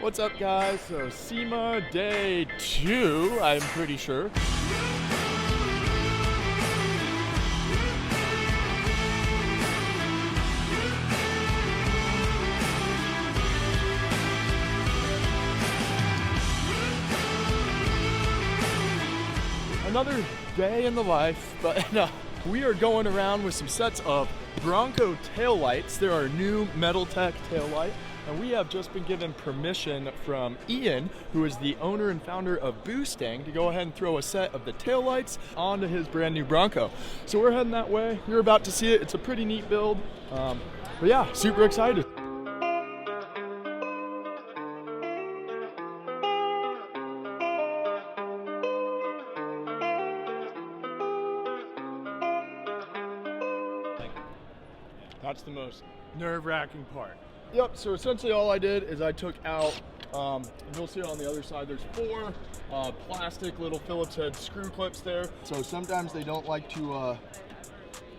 What's up, guys? So SEMA day 2, I'm pretty sure. Another day in the life, but we are going around with some sets of Bronco taillights. They're our new Metal Tek taillight, and we have just been given permission from Ian, who is the owner and founder of Boostang, to go ahead and throw a set of the taillights onto his brand new Bronco. So we're heading that way. You're about to see it. It's a pretty neat build, but yeah, super excited. That's the most nerve-wracking part. Yep, so essentially all I did is I took out, you'll see on the other side, there's 4 plastic little Phillips head screw clips there. So sometimes they don't like to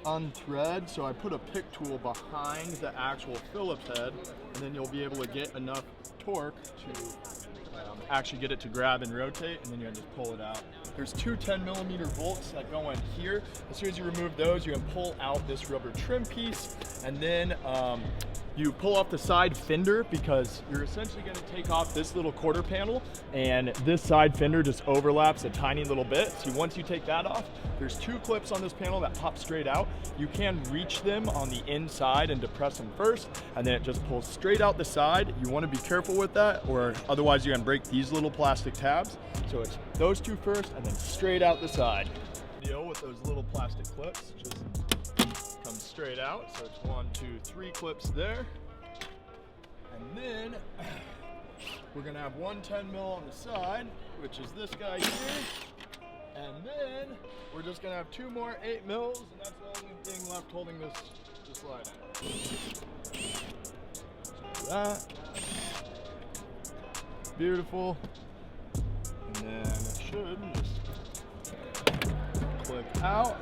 unthread, so I put a pick tool behind the actual Phillips head, and then you'll be able to get enough torque to actually get it to grab and rotate, and then you can just pull it out. There's 2 10mm bolts that go in here. As soon as you remove those, you can pull out this rubber trim piece, and then you pull off the side fender, because you're essentially going to take off this little quarter panel, and this side fender just overlaps a tiny little bit. So once you take that off, there's 2 clips on this panel that pop straight out. You can reach them on the inside and depress them first, and then it just pulls straight out the side. You want to be careful with that, or otherwise you're going to break these little plastic tabs. So it's those 2 first, and then straight out the side. Deal with those little plastic clips, just come straight out. So it's 1, 2, 3 clips there. And then we're gonna have 1 10mm on the side, which is this guy here. And then we're just gonna have 2 more 8mm, and that's the only thing left holding this line out. So that. Beautiful. And then it should just click out.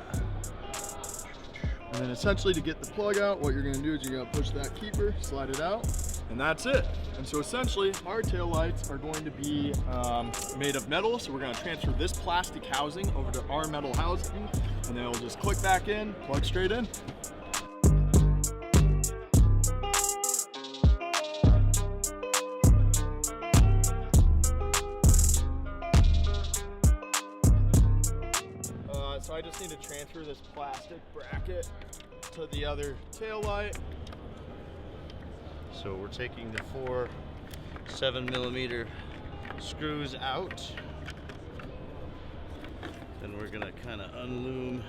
And then essentially to get the plug out, what you're gonna do is you're gonna push that keeper, slide it out, and that's it. And so essentially our tail lights are going to be made of metal. So we're gonna transfer this plastic housing over to our metal housing, and then it'll just click back in, plug straight in. So I just need to transfer this plastic bracket to the other tail light. So we're taking the 4 7mm screws out. Then we're gonna kind of unloom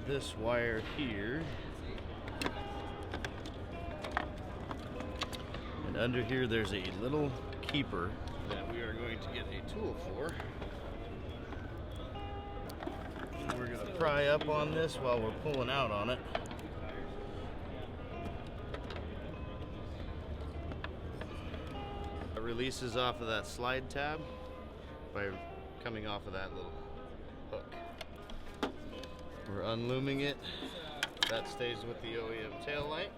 this wire here. And under here there's a little keeper that we are going to get a tool for. We're going to pry up on this while we're pulling out on it. It releases off of that slide tab by coming off of that little hook. We're unlooming it. That stays with the OEM tail light.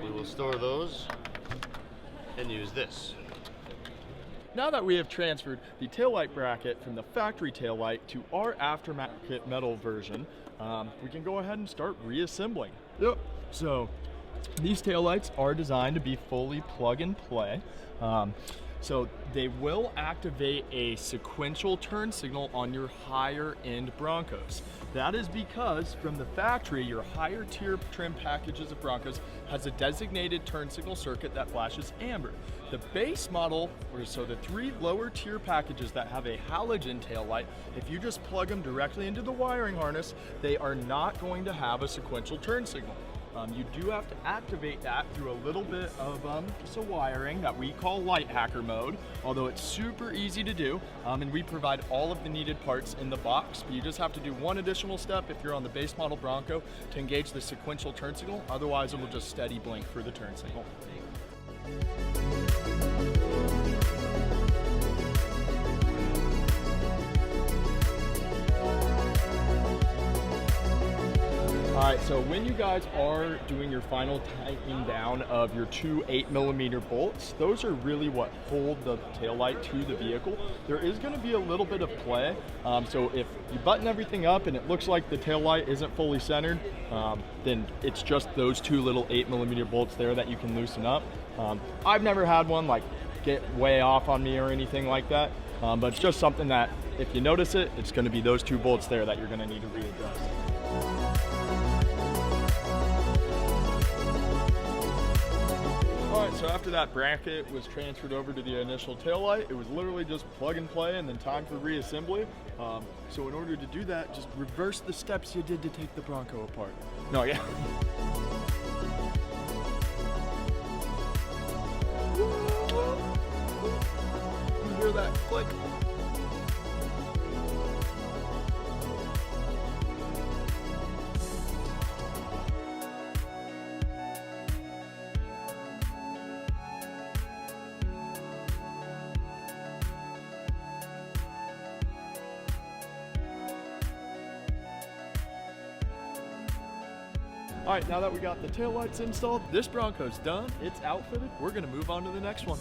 We will store those and use this. Now that we have transferred the taillight bracket from the factory taillight to our aftermarket metal version, we can go ahead and start reassembling. Yep. So these taillights are designed to be fully plug and play. So they will activate a sequential turn signal on your higher end Broncos. That is because from the factory, your higher tier trim packages of Broncos has a designated turn signal circuit that flashes amber. The base model, or so the 3 lower tier packages that have a halogen tail light, if you just plug them directly into the wiring harness, they are not going to have a sequential turn signal. You do have to activate that through a little bit of some wiring that we call light hacker mode, although it's super easy to do, and we provide all of the needed parts in the box. But you just have to do one additional step if you're on the base model Bronco to engage the sequential turn signal. Otherwise, it will just steady blink for the turn signal. All right, so when you guys are doing your final tightening down of your two 8mm bolts, those are really what hold the taillight to the vehicle. There is going to be a little bit of play, so if you button everything up and it looks like the taillight isn't fully centered, then it's just those two little 8mm bolts there that you can loosen up. I've never had one like get way off on me or anything like that, but it's just something that if you notice it, it's going to be those two bolts there that you're going to need to readjust. All right, so after that bracket was transferred over to the initial taillight, it was literally just plug and play and then time for reassembly. So in order to do that, just reverse the steps you did to take the Bronco apart. No, yeah. You hear that click? All right, now that we got the taillights installed, this Bronco's done, it's outfitted, we're gonna move on to the next one.